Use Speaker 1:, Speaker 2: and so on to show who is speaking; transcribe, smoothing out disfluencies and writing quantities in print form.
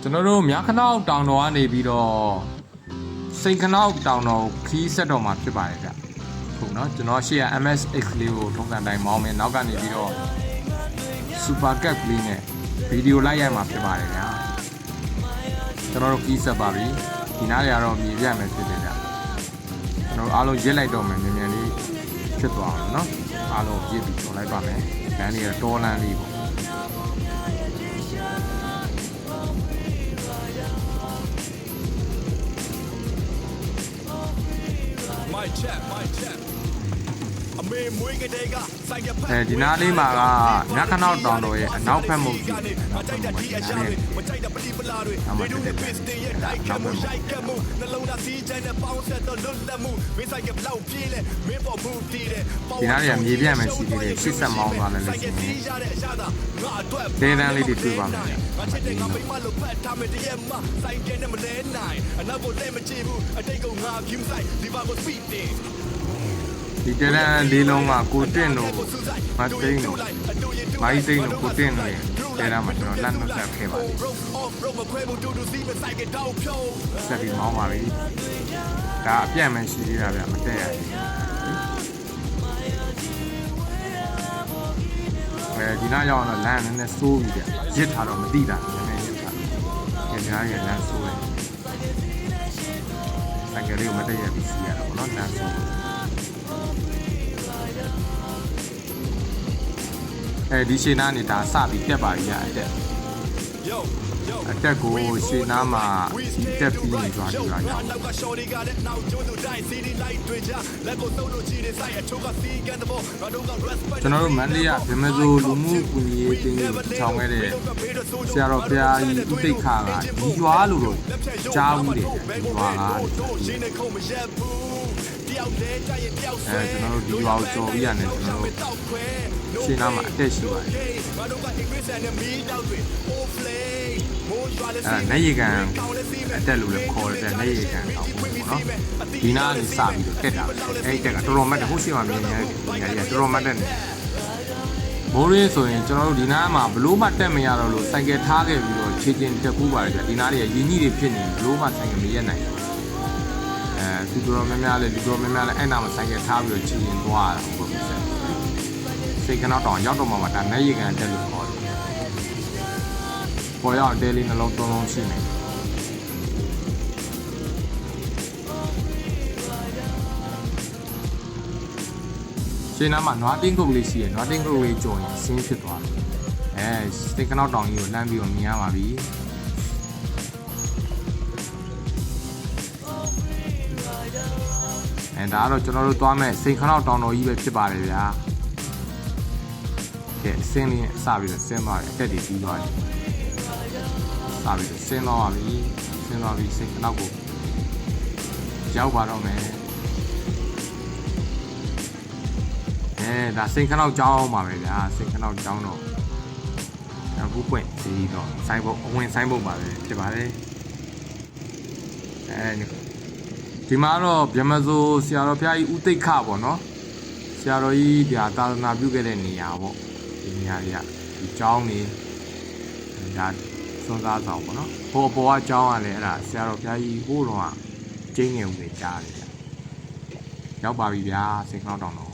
Speaker 1: ကျွန်တော်တို့မြခနောက်တောင်တော်ကနေပြီးတော့စိန်ခနောက်တောင်တော်ခီးဆက်တော်မှာဖြစ်ပါတယ်ဗျဟုတ်နော်ကျွန်တော်ရှေ့က MSX လေးကိုထုံးစံတိုင်းမောင်းမယ်နောက်ကနေပြီးတော့ Super Cat လေးနဲ့ဗီဒီယိုလိုက်ရိုက်မှာဖြစ်ပါတယ်ဗျာကျွန်တော်တို့ခီးဆက်ပါပြီဒီနားတွေကတော့မြေပြမယ်ဖြစ်တယ်ဗျကျွန်တော်အားလုံးရစ်လိုက်တော့မယ်မြန်မြန်လေးဖြစ်သွားအောင်နော်အားလုံးရစ်ပြီးတော့လိုက်ပါမယ်လမ်းတွေကတောလမ်းလေးပေါ့ဒီနားလေးမှာကညခနောက်တောင်တော်ရဲ့အနောက်ဖက်မုတ်ကြီးနောက်ဖက်မုတ်ကြီးနားလေးအမှန်တကယ်နောက်ဖက်မုတ်ဒီနားလေးကမြေပြန့်မယ်ရှိသေးတယ်80မောင်းသွားတယ်လို့ရှိရင်ဒေသန်းလေးတွေတွေ့ပါမယ်ဒီတန်းလေးလုံးကကိုတင့်တို့မသိန်းတို့မိုင်းသိန်းတို့ကိုတင့်တို့ရဲ့တဲတာမှာကျွန်တော်လမ်းနှုတ်ဆက်ခဲ့ပါတယ်ဆက်ပြီးမောင်းပါပြီဒါအပြန့်မှရှိသေးတာဗျမတက်ရဘူးဒီနားရောက်တော့လမ်းနည်းနည်းစိုးပြီဗျရစ်ထားတော့မသိတာနည်းနည်းရစ်ထားတယ်ညာရဲ့လမ်းစိုးတယ်ဆိုင်ကလေးကိုမတက်ရဘူးစီးရတာပေါ့နော်လမ်းစိုးဒီရှေ့နားနေတာစပြီးတက်ပါပြီအတက်ကိုရှေ့နားမှာတက်ပြီးနေကြတယ်ကြာကျွန်တော်တို့မန္တလေးကဗမစိုးလူမှုကူညီရေးတင်းကြီးထောင်ခဲ့တဲ့ဆရာတော်ဘုရားကြီးဥသိက္ခာကဒီရွာလို့တော့ကြားဘူးတယ်ဒီရွာကကျွန်တော်တို့ဒီရွာကိုကြော်ပြီးရတယ်ကျွန်တော်တို့ရှင်းနာမှာအတက်ရှိပါတယ်နေရီကန်အတက်လို့လည်းခေါ်တယ်နေရီကန်တော့ပေါ့နော်ဒီနားလေးစပြီးတော့တက်တာအဲ့တက်ကတော်တော်မတ်တယ်ဟိုရှိမှမြင်ရတယ်တော်တော်မတ်တယ်မိုးရင်းဆိုရင်ကျွန်တော်တို့ဒီနားမှာဘလို့မှတက်မရတော့လို့စိုက်ကယ်ထားခဲ့ပြီးတော့ခြေကျင်တက်ပူးပါတယ်ဒီနားတွေကရင်းကြီးတွေဖြစ်နေဘလို့မှစိုက်ကယ်မရက်နိုင်သူတော်များများလည်းအဲ့နာမှာစိုက်ကယ်ထားပြီးတော့ခြေကျင်သွားတာပေါ့စိတ်ကနောက်တော့ရောက်တော့မှဒါနေရီကန်တက်လို့ခေါ်တယ်ပေါ်ရောက်တဲလေးနှလုံးသုံးလုံးရှိနေရှင်းနာမှာနွားတင်းကုတ်လေးရှိရယ်နွားတင်းကုတ်လေးကြော်ရင်ဆင်းဖြစ်သွားတယ်စိတ်ကနောက်တောင်ကြီးကိုလှမ်းပြီးတော့မြင်ရပါပြီဒါကတော့ကျွန်တော်တို့သွားမဲ့စိတ်ခနောက်တောင်တော်ကြီးပဲဖြစ်ပါတယ်ဗျာကဲဆင်းလေးစပြီးတော့ဆင်းသွားတယ်အတက်တွေပြီးသွားတယ်စပြီးတော့ဆင်းသွားပါပြီစိတ်ခနောက်ကိုရောက်ပါတော့မယ်ဒါစိတ်ခနောက်ကြောင်းပါပဲဗျာစိတ်ခနောက်ကြောင်းတော့အခုပွင့်ပြီးတော့ဆိုင်းဘုတ်အဝင်ဆိုင်းဘုတ်ပါပဲဖြစ်ပါတယ်ဒီမှာတော့ဗြဟ္မစိုးဆရာတော်ဘုရားကြီးဥသိက္ခပေါ့နော်ဆရာတော်ကြီးဒါသာသနာပြုခဲ့တဲ့နေရာပေါ့ဒီနေရာကြီးဒီကျောင်းကြီးဒါစွန်းစားဆောင်ပေါ့နော်ဟိုအပေါ်ကကျောင်းကလည်းအဲ့ဒါဆရာတော်ဘုရားကြီးဟိုးတော့ကျင်းငယ်ဦးတွေကြားတယ်ဗျရောက်ပါပြီဗျာစိတ်ကောင်းတောင်တော့